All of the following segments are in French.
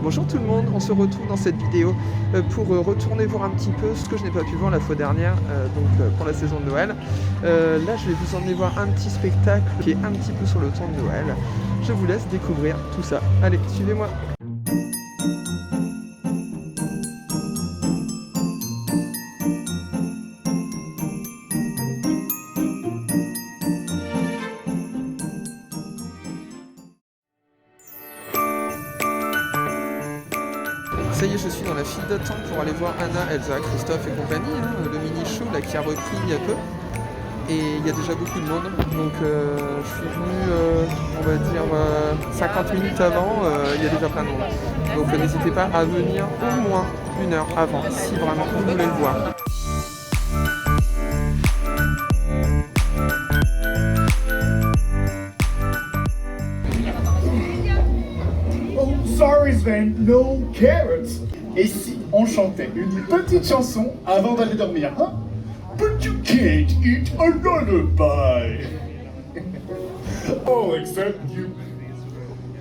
Bonjour tout le monde, on se retrouve dans cette vidéo pour retourner voir un petit peu ce que je n'ai pas pu voir la fois dernière, pour la saison de Noël. Là je vais vous emmener voir un petit spectacle qui est un petit peu sur le ton de Noël. Je vous laisse découvrir tout ça. Allez, suivez-moi. Ça y est, je suis dans la file d'attente pour aller voir Anna, Elsa, Christophe et compagnie, hein, le mini-show là, qui a repris il y a peu. Et il y a déjà beaucoup de monde, donc je suis venu, on va dire, 50 minutes avant, il y a déjà plein de monde. Donc n'hésitez pas à venir au moins 1 heure avant, si vraiment vous voulez le voir. Sorry Sven, no carrots. Et si on chantait une petite chanson avant d'aller dormir, hein? But you can't eat a lullaby. Oh, except you.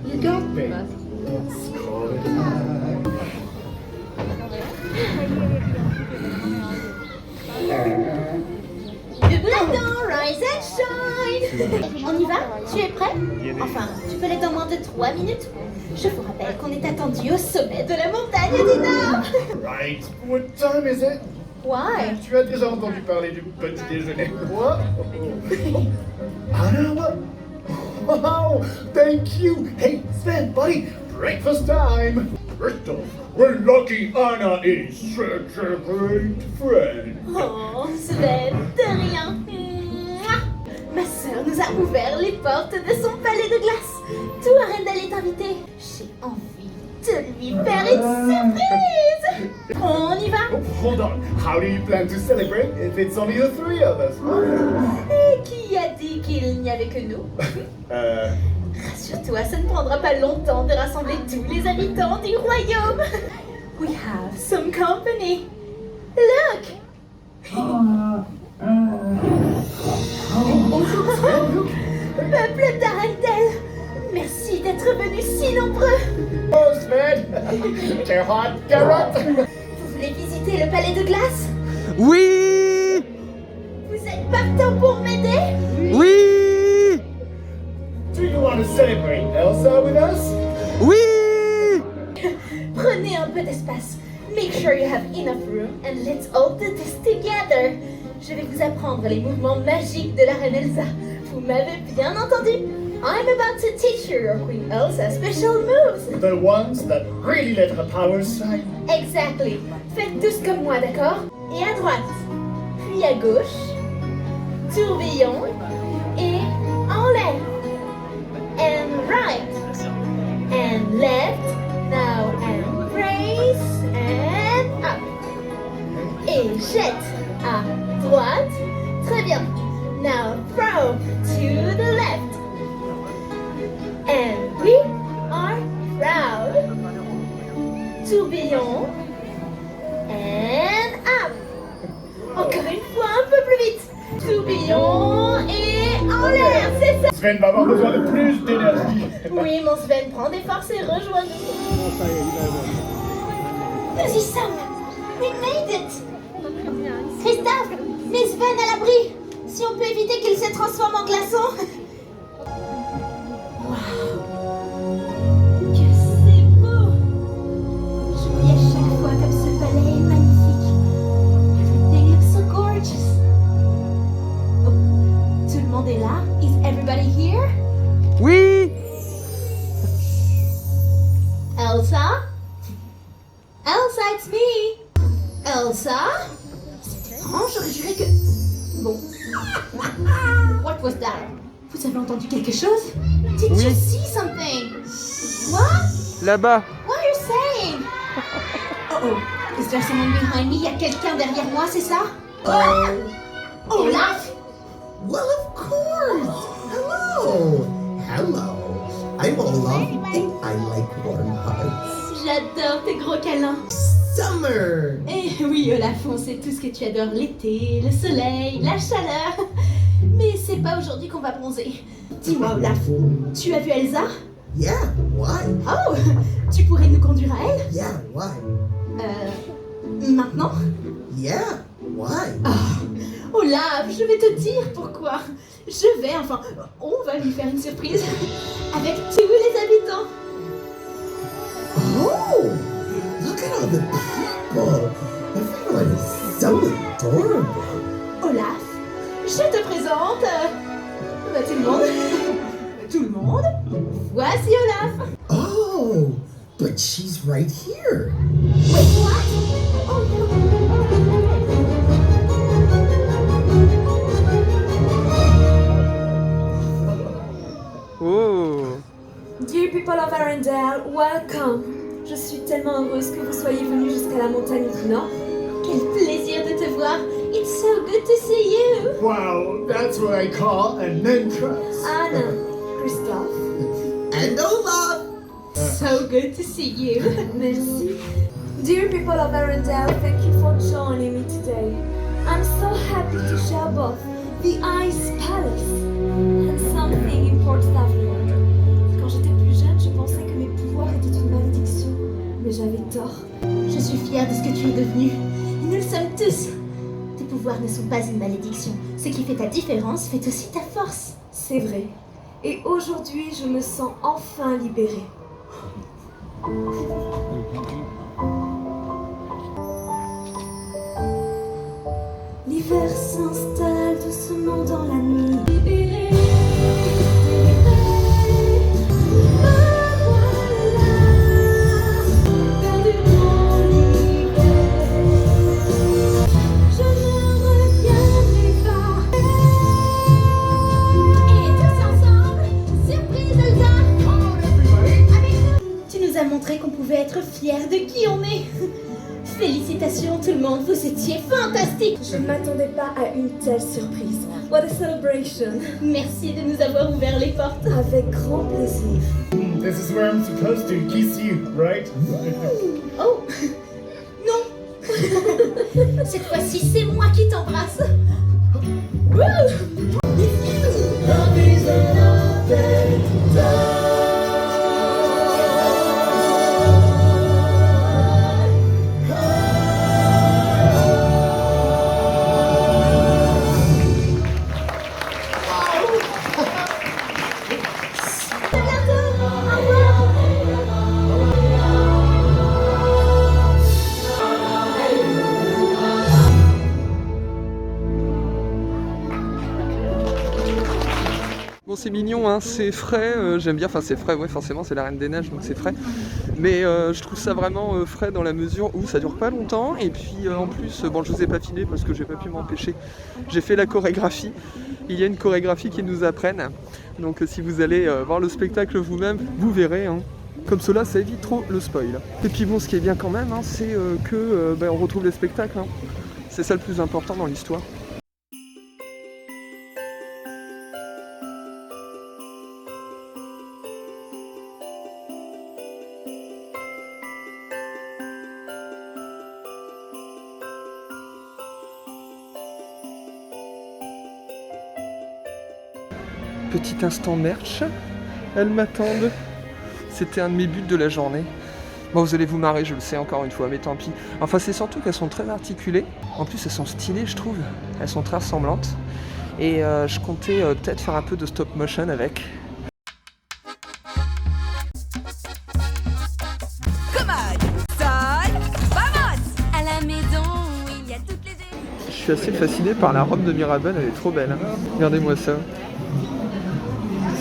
You got me. Let's call it a night. Le matin, rise and shine. On y va? Tu es prêt? Enfin, tu peux l'être dans moins de 3 minutes. Je vous rappelle qu'on est attendu au sommet de la montagne du Nord. Right. What time is it? Why? Tu as déjà entendu parler du petit déjeuner? Quoi? Anna, what? Wow, thank you. Hey, Sven, buddy, breakfast time. Christophe, we're lucky Anna is such a great friend. Oh, Sven, de rien. Mouah. Ma sœur nous a ouvert les portes de son palais de glace. Tout Arendelle est invité. J'ai envie de lui faire une surprise. On y va? Oh, hold on. How do you plan to celebrate if it's only the three of us? Et qui a dit qu'il n'y avait que nous? Rassure-toi, ça ne prendra pas longtemps de rassembler tous les habitants du royaume. We have some company. Look! Peuple d'Arendelle, merci d'être venus si nombreux. Oh, Sven! T'es hot, carrot! Vous voulez visiter le palais de glace? Oui! Vous êtes partant pour m'aider? Oui! Do you want to celebrate Elsa with us? Oui! Prenez un peu d'espace. Make sure you have enough room and let's all do this together. Je vais vous apprendre les mouvements magiques de la reine Elsa. Vous m'avez bien entendu? I'm about to teach you your Queen Elsa special moves. The ones that really let her power shine. Exactly. Faites tous comme moi, d'accord? Et à droite, puis à gauche, tourbillon et en l'air. And right, and left, now embrace and up. Et jette à droite, très bien. Now throw to the left. And we are proud. Tourbillon. And up. Encore une fois, un peu plus vite. Tourbillon et en l'air, c'est ça. Sven va avoir besoin de plus d'énergie. Oui, mon Sven, prends des forces et rejoins-nous. Nous y sommes. We made it. Christophe, mets Sven à l'abri. Si on peut éviter qu'il se transforme en glaçon. Waouh, que c'est beau. Je dis à chaque fois comme ce palais est magnifique. Everything looks so gorgeous. Oh, tout le monde est là? Is everybody here? Oui! Elsa? Elsa, it's me! Elsa? C'est étrange, j'aurais juré que... Bon. What was that? Vous avez entendu quelque chose? Did Oui. you see something? What? Là-bas. What are you saying? Oh, is there someone behind me? Il y a quelqu'un derrière moi, c'est ça? Olaf? Well, of course. Hello. Hello. I'm Olaf, and I like warm hugs. J'adore tes gros câlins. Summer. Eh oui, Olaf, on sait tous que tu adores l'été, le soleil, la chaleur. Mais c'est pas aujourd'hui qu'on va bronzer. Dis-moi, Olaf, tu as vu Elsa? Yeah, why? Oh, tu pourrais nous conduire à elle? Yeah, why? Maintenant? Yeah, why? Olaf, je vais te dire pourquoi. On va lui faire une surprise avec tous les habitants. Oh, look at all the people. Everyone is so adorable. Olaf, je te présente tout le monde. Tout le monde. Voici Olaf. Oh, but she's right here. Wait, what? Oh no. Oh! Dear people of Arendelle, welcome. Je suis tellement heureuse que vous soyez venus jusqu'à la montagne du Nord. Quel plaisir de te voir. It's so good to see you. Wow, that's what I call an entrance. Anna, Christophe, And Olaf. So good to see you. merci. Dear people of Arendelle, thank you for joining me today. I'm so happy to share both the Ice Palace and something important I've learned. Quand j'étais plus jeune, je pensais que mes pouvoirs étaient une malédiction, mais j'avais tort. Je suis fière de ce que tu es devenu. Et nous le sommes tous. Tes pouvoirs ne sont pas une malédiction. Ce qui fait ta différence fait aussi ta force. C'est vrai. Et aujourd'hui, je me sens enfin libérée. L'hiver s'installe doucement dans la nuit. Libérée, me voilà, perdu dans l'hiver. Je ne reviendrai pas. Et tous ensemble, surprise Elsa. Come on, everybody. Avec nous. Tu nous as montré qu'on pouvait être fiers de qui on est. Félicitations tout le monde, vous étiez fantastiques. Je ne m'attendais pas à une telle surprise. What a celebration! Merci de nous avoir ouvert les portes. Avec grand plaisir. This is where I'm supposed to kiss you, right? Oh non. Cette fois-ci, c'est moi qui t'embrasse. Bon, c'est mignon, hein, c'est frais, j'aime bien, enfin c'est frais, ouais, forcément c'est la Reine des Neiges donc c'est frais, mais je trouve ça vraiment frais dans la mesure où ça dure pas longtemps, et puis en plus, bon, je vous ai pas filmé parce que j'ai pas pu m'empêcher, j'ai fait la chorégraphie, il y a une chorégraphie qui nous apprennent, donc si vous allez voir le spectacle vous-même, vous verrez, hein. Comme cela, ça évite trop le spoil. Et puis bon, ce qui est bien quand même, hein, c'est que on retrouve les spectacles, hein. C'est ça le plus important dans l'histoire. Petit instant merch, elles m'attendent. C'était un de mes buts de la journée. Bon, vous allez vous marrer, je le sais encore une fois, mais tant pis. Enfin, c'est surtout qu'elles sont très articulées. En plus, elles sont stylées, je trouve. Elles sont très ressemblantes. Et je comptais peut-être faire un peu de stop motion avec. Commode, sol, vamos! À la maison, il y a toutes les... Je suis assez fasciné par la robe de Mirabel, elle est trop belle. Hein. Regardez-moi ça.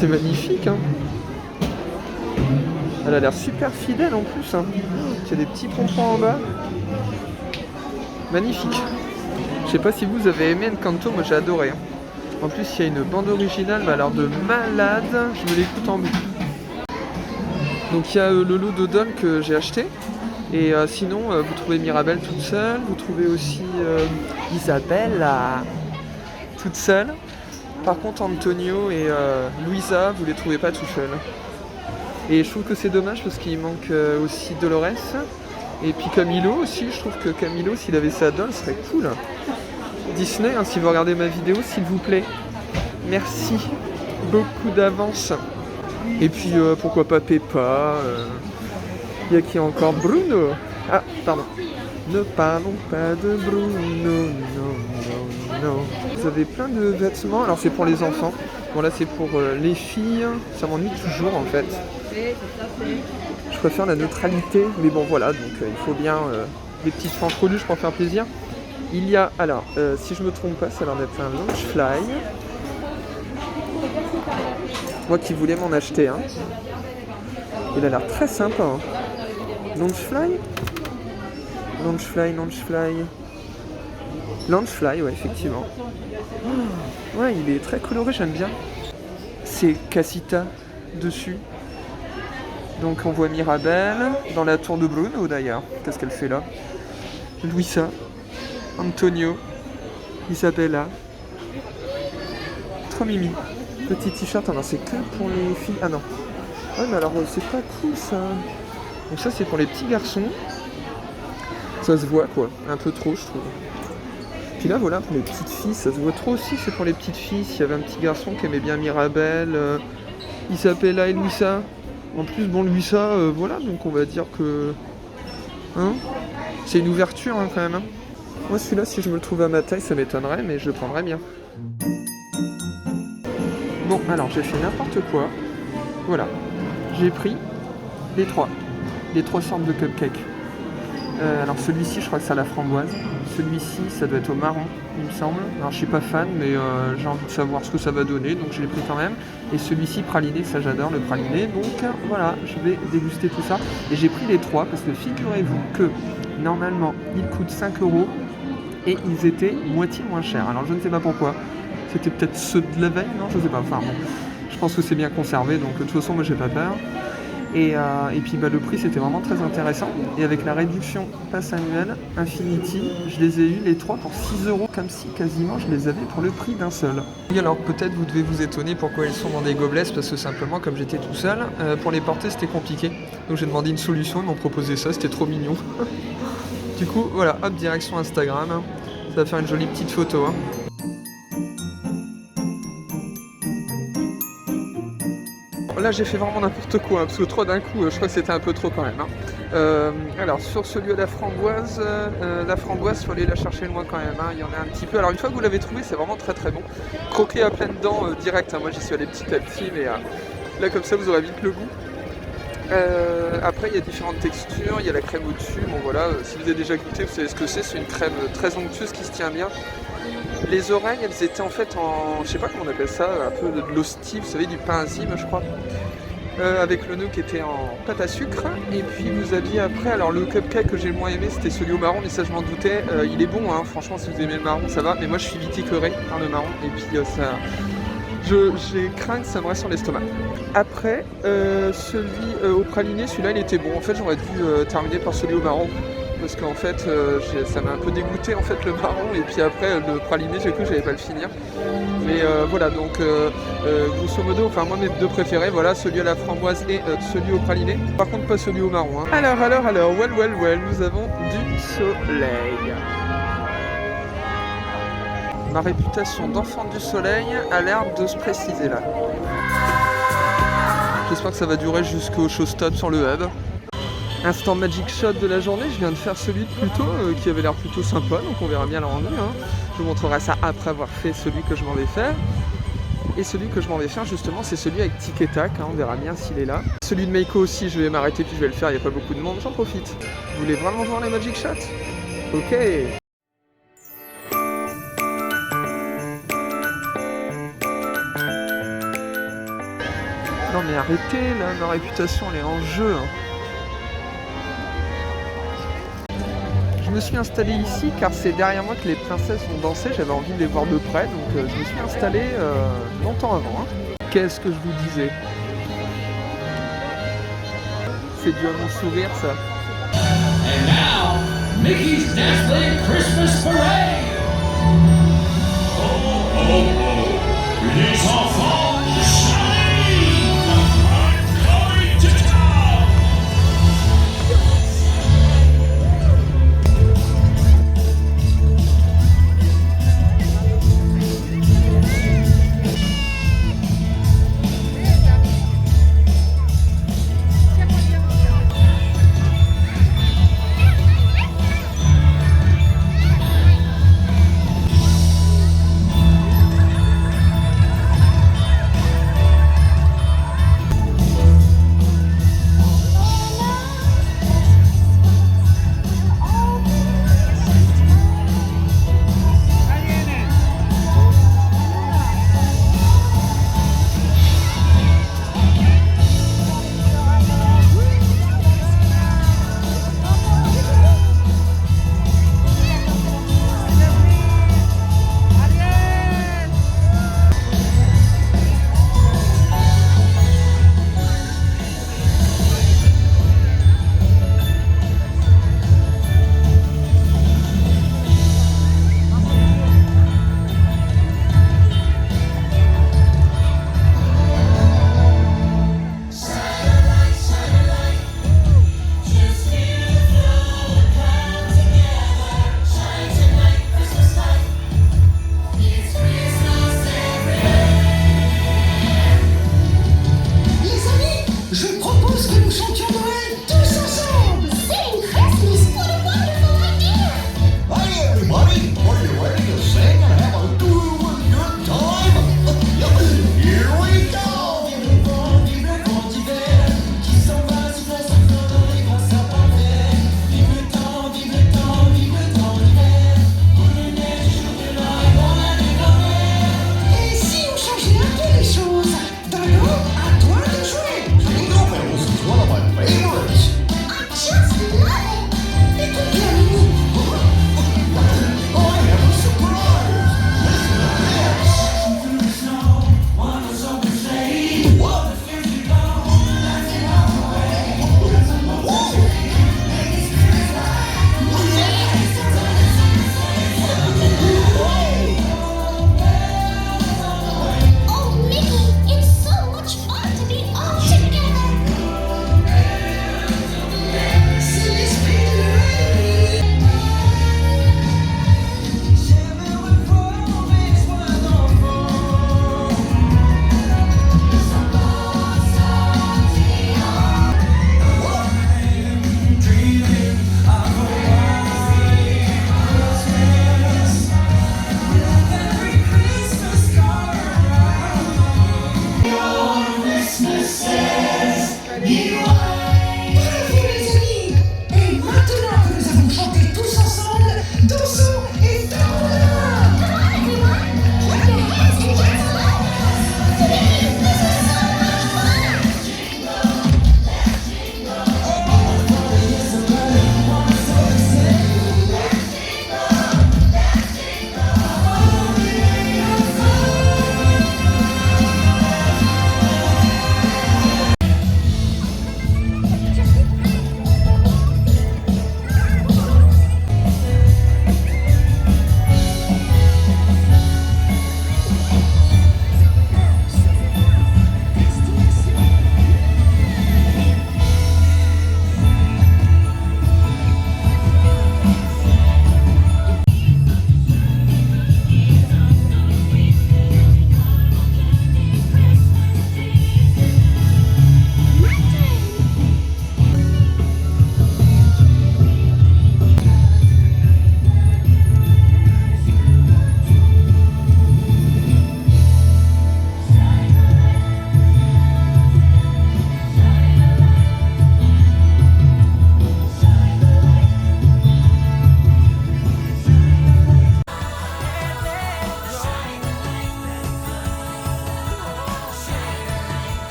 C'est magnifique, hein. Elle a l'air super fidèle en plus, hein. Il y a des petits pompons en bas. Magnifique. Je sais pas si vous avez aimé Encanto, moi j'ai adoré. Hein. En plus, il y a une bande originale, mais alors de malade. Je me l'écoute en boucle. Donc il y a le lot de Dom que j'ai acheté. Et sinon, vous trouvez Mirabel toute seule. Vous trouvez aussi Isabelle toute seule. Par contre, Antonio et Luisa, vous les trouvez pas tout seuls. Et je trouve que c'est dommage parce qu'il manque aussi Dolores. Et puis Camilo aussi, je trouve que Camilo, s'il avait sa doll, serait cool. Disney, hein, si vous regardez ma vidéo, s'il vous plaît. Merci beaucoup d'avance. Et puis pourquoi pas Peppa. Il y a qui encore? Bruno. Ah, pardon. Ne parlons pas de Bruno, non. Vous avez plein de vêtements, alors c'est pour les enfants. Bon là c'est pour les filles, ça m'ennuie toujours en fait. Je préfère la neutralité, mais bon voilà, donc il faut bien des petites franges coluches pour faire plaisir. Il y a, alors, si je me trompe pas, ça a l'air d'être un Loungefly. Moi qui voulais m'en acheter, hein. Il a l'air très sympa, hein. Loungefly, ouais, effectivement. Oh, ouais, il est très coloré, j'aime bien. C'est Casita dessus. Donc on voit Mirabelle, dans la tour de Bruno d'ailleurs. Qu'est-ce qu'elle fait là? Luisa, Antonio, Isabella. Trop mimi. Petit t-shirt, alors c'est que pour les filles. Ah non. Ah mais alors c'est pas cool ça. Donc ça c'est pour les petits garçons. Ça se voit quoi, un peu trop je trouve. Puis là voilà pour les petites filles, ça se voit trop aussi, c'est pour les petites filles. S'il y avait un petit garçon qui aimait bien Mirabelle, Isabella et Luisa. En plus bon Luisa, voilà, donc on va dire que... Hein, c'est une ouverture hein, quand même. Hein. Moi celui-là si je me le trouve à ma taille ça m'étonnerait mais je le prendrais bien. Bon alors j'ai fait n'importe quoi. Voilà. J'ai pris les trois sortes de cupcakes. Alors celui-ci je crois que c'est à la framboise, celui-ci ça doit être au marron il me semble, alors je suis pas fan mais j'ai envie de savoir ce que ça va donner donc je l'ai pris quand même, et celui-ci praliné, ça j'adore le praliné, donc voilà je vais déguster tout ça, et j'ai pris les trois parce que figurez-vous que normalement ils coûtent 5 € et ils étaient moitié moins chers, alors je ne sais pas pourquoi, c'était peut-être ceux de la veille, non je sais pas, enfin bon, je pense que c'est bien conservé donc de toute façon moi j'ai pas peur. Et puis bah, le prix c'était vraiment très intéressant. Et avec la réduction passe annuelle Infinity, je les ai eu les 3 pour 6 € comme si quasiment je les avais pour le prix d'un seul. Et alors peut-être vous devez vous étonner pourquoi ils sont dans des gobelets, parce que simplement comme j'étais tout seul, pour les porter c'était compliqué. Donc j'ai demandé une solution, ils m'ont proposé ça, c'était trop mignon. Du coup voilà, hop, direction Instagram, ça va faire une jolie petite photo. Hein. Là j'ai fait vraiment n'importe quoi, hein, parce que 3 d'un coup, je crois que c'était un peu trop quand même. Hein. Alors sur celui à la framboise, il faut aller la chercher loin quand même, hein. Il y en a un petit peu. Alors une fois que vous l'avez trouvé, c'est vraiment très très bon. Croquer à pleines dents direct, hein. Moi j'y suis allé petit à petit, mais là comme ça vous aurez vite le goût. Après il y a différentes textures, il y a la crème au-dessus, bon voilà, si vous avez déjà goûté vous savez ce que c'est une crème très onctueuse qui se tient bien. Les oreilles, elles étaient en fait en, je sais pas comment on appelle ça, un peu de l'hostie, vous savez, du pain azime, je crois. Avec le nœud qui était en pâte à sucre. Et puis vous aviez après, alors le cupcake que j'ai le moins aimé, c'était celui au marron, mais ça je m'en doutais. Il est bon, hein, franchement, si vous aimez le marron, ça va. Mais moi je suis vite écœuré par le marron, et puis ça... J'ai craint que ça me reste sur l'estomac. Après, celui au praliné, celui-là il était bon. En fait, j'aurais dû terminer par celui au marron. Parce qu'en fait, ça m'a un peu dégoûté en fait le marron, et puis après le praliné, j'ai cru que j'allais pas le finir. Mais voilà, donc grosso modo, enfin moi mes deux préférés, voilà, celui à la framboise et celui au praliné. Par contre pas celui au marron. Hein. Alors, well, nous avons du soleil. Ma réputation d'enfant du soleil a l'air de se préciser là. J'espère que ça va durer jusqu'au showstop sur le hub. Instant Magic Shot de la journée, je viens de faire celui de plus tôt qui avait l'air plutôt sympa, donc on verra bien le rendu. Hein. Je vous montrerai ça après avoir fait celui que je m'en vais faire. Et celui que je m'en vais faire justement, c'est celui avec Tic et Tac, hein, on verra bien s'il est là. Celui de Meiko aussi, je vais m'arrêter puis je vais le faire, il n'y a pas beaucoup de monde, j'en profite. Vous voulez vraiment voir les Magic Shots? Ok. Non mais arrêtez là, ma réputation elle est en jeu. Hein. Je me suis installé ici car c'est derrière moi que les princesses vont danser, j'avais envie de les voir de près, donc je me suis installé longtemps avant. Hein. Qu'est-ce que je vous disais? C'est dû à mon sourire ça. And now, Mickey's Dazzling Christmas Parade! Oh, oh, oh, les enfants du soleil! I'm coming to town!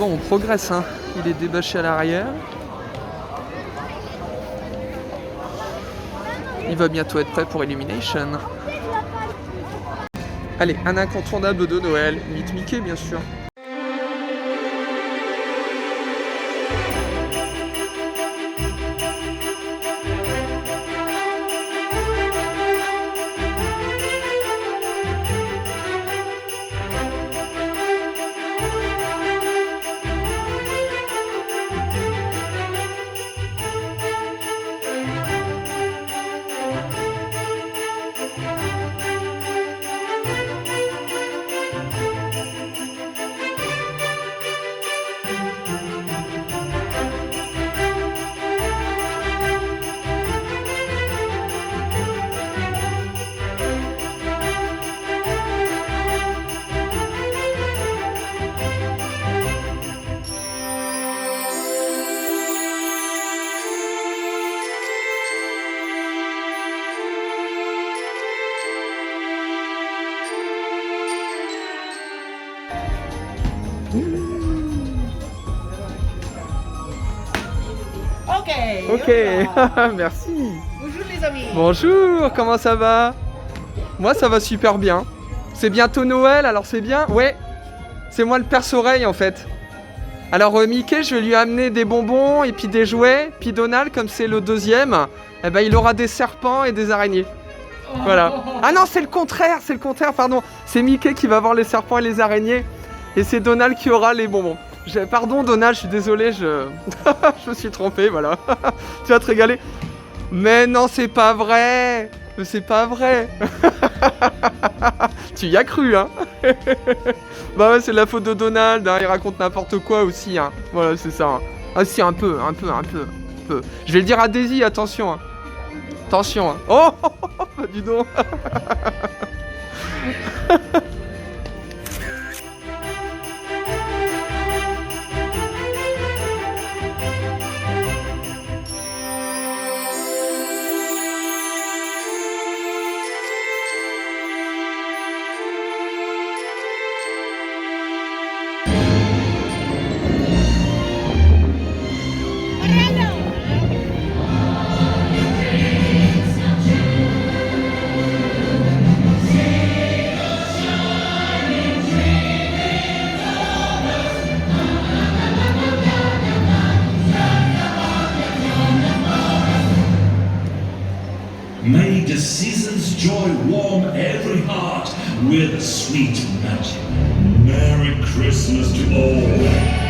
Bon, on progresse, hein. Il est débâché à l'arrière. Il va bientôt être prêt pour Illumination. Allez, un incontournable de Noël. Meet Mickey, bien sûr. Ok, merci. Bonjour les amis. Bonjour, comment ça va? Moi ça va super bien. C'est bientôt Noël, alors c'est bien. Ouais, c'est moi le perce-oreille en fait. Alors Mickey, je vais lui amener des bonbons et puis des jouets. Puis Donald, comme c'est le deuxième, eh ben, il aura des serpents et des araignées. Voilà. Ah non, c'est le contraire, pardon. C'est Mickey qui va avoir les serpents et les araignées. Et c'est Donald qui aura les bonbons. Pardon Donald, je suis désolé, je me suis trompé, voilà. Tu vas te régaler. Mais non, c'est pas vrai. C'est pas vrai. Tu y as cru, hein. Bah ouais, c'est la faute de Donald, hein. Il raconte n'importe quoi aussi, hein. Voilà, c'est ça, hein. Ah si, un peu. Je vais le dire à Daisy, attention, hein. Attention, hein. Oh, dis donc. May the season's joy warm every heart with sweet magic. Merry Christmas to all.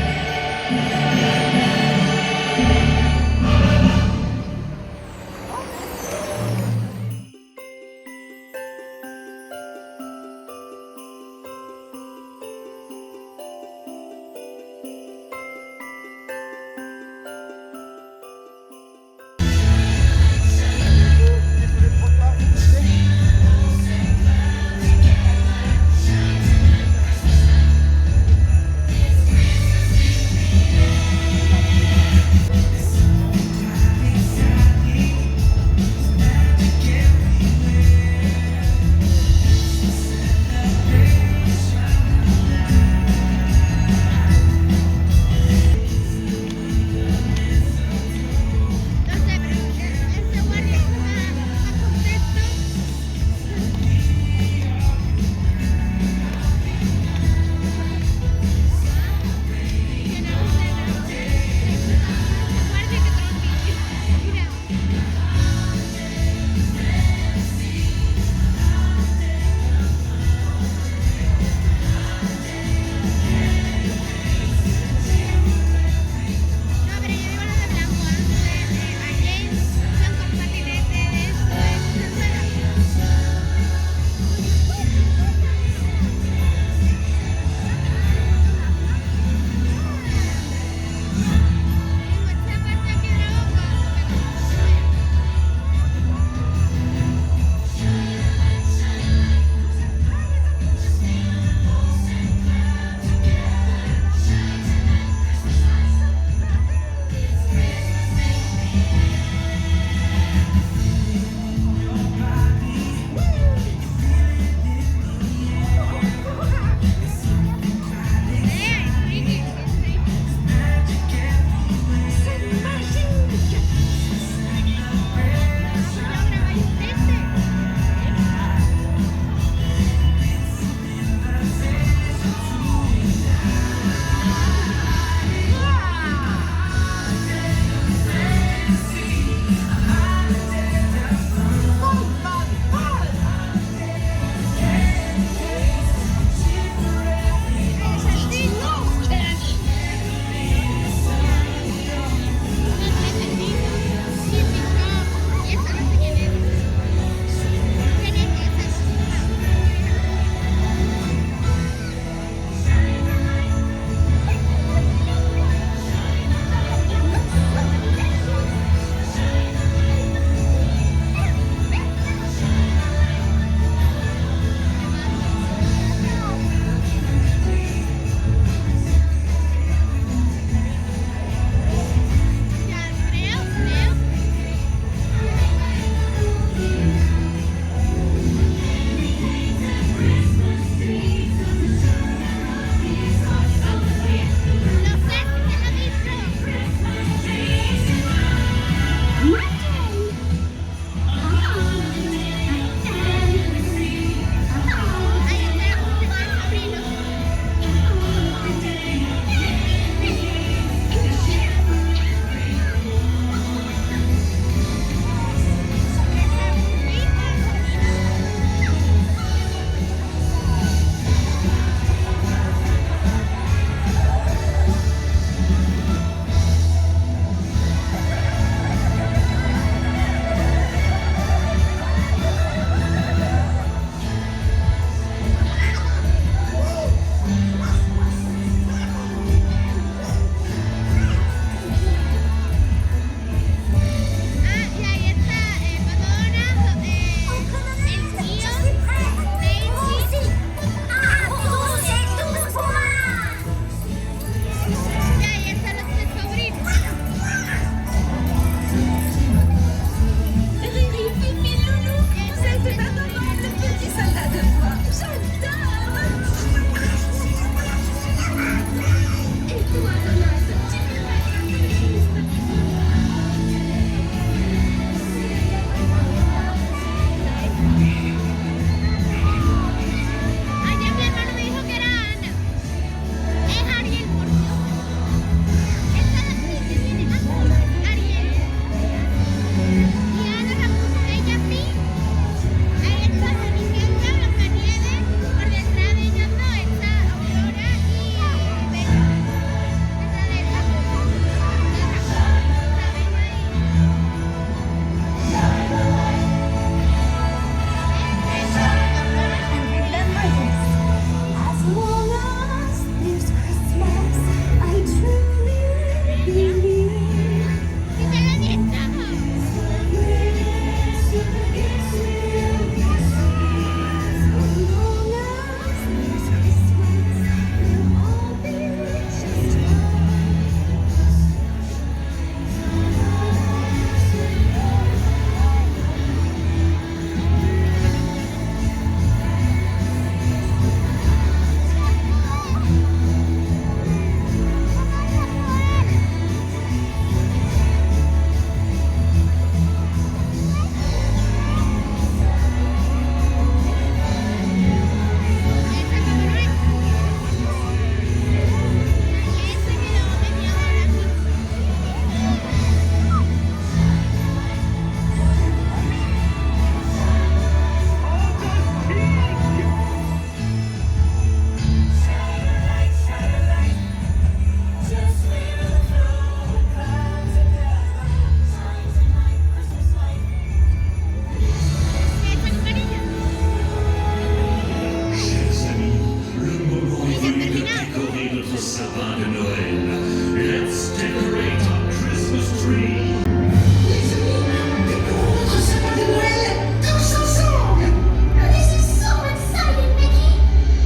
This is so exciting, Mickey!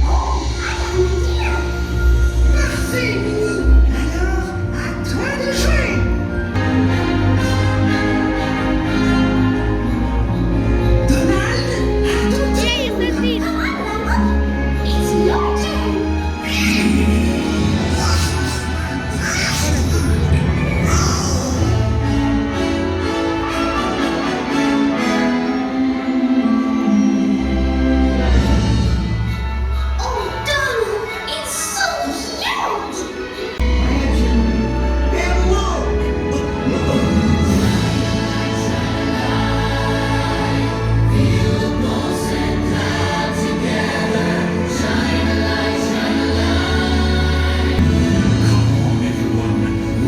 Oh, I have an idea! Merci, Minnie! Alors, à toi de jouer! Donald, à ton tour! It's your turn! Oh, Donald, it's so cute!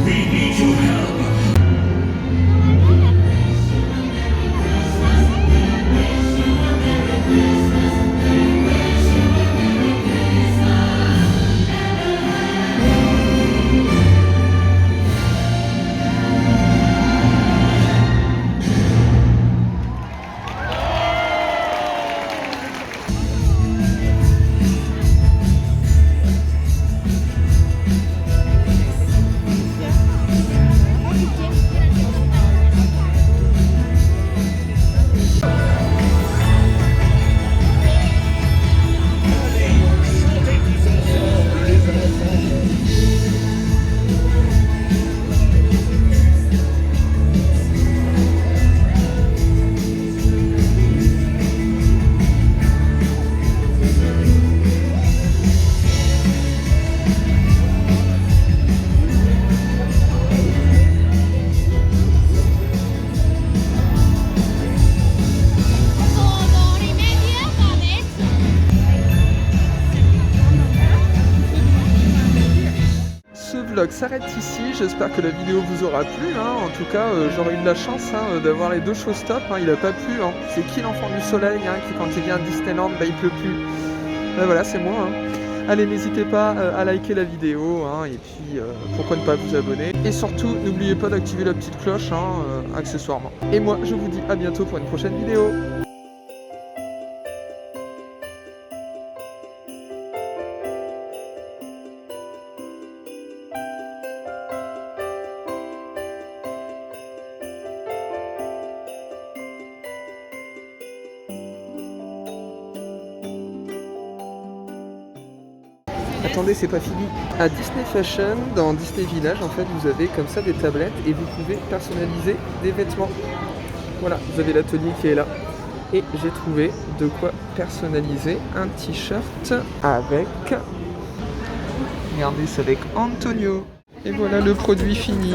We need your help. Ce vlog s'arrête ici, j'espère que la vidéo vous aura plu, hein. En tout cas j'aurais eu de la chance d'avoir les deux showstops, hein. Il a pas plu, hein. C'est qui l'enfant du soleil qui quand il vient à Disneyland il pleut plus. Voilà, c'est moi, hein. Allez, n'hésitez pas à liker la vidéo, hein, et puis pourquoi ne pas vous abonner. Et surtout, n'oubliez pas d'activer la petite cloche, accessoirement. Et moi, je vous dis à bientôt pour une prochaine vidéo. Attendez, c'est pas fini. À Disney Fashion, dans Disney Village, en fait, vous avez comme ça des tablettes et vous pouvez personnaliser des vêtements. Voilà, vous avez l'atelier qui est là. Et j'ai trouvé de quoi personnaliser un t-shirt avec... Regardez, c'est avec Antonio. Et voilà le produit fini.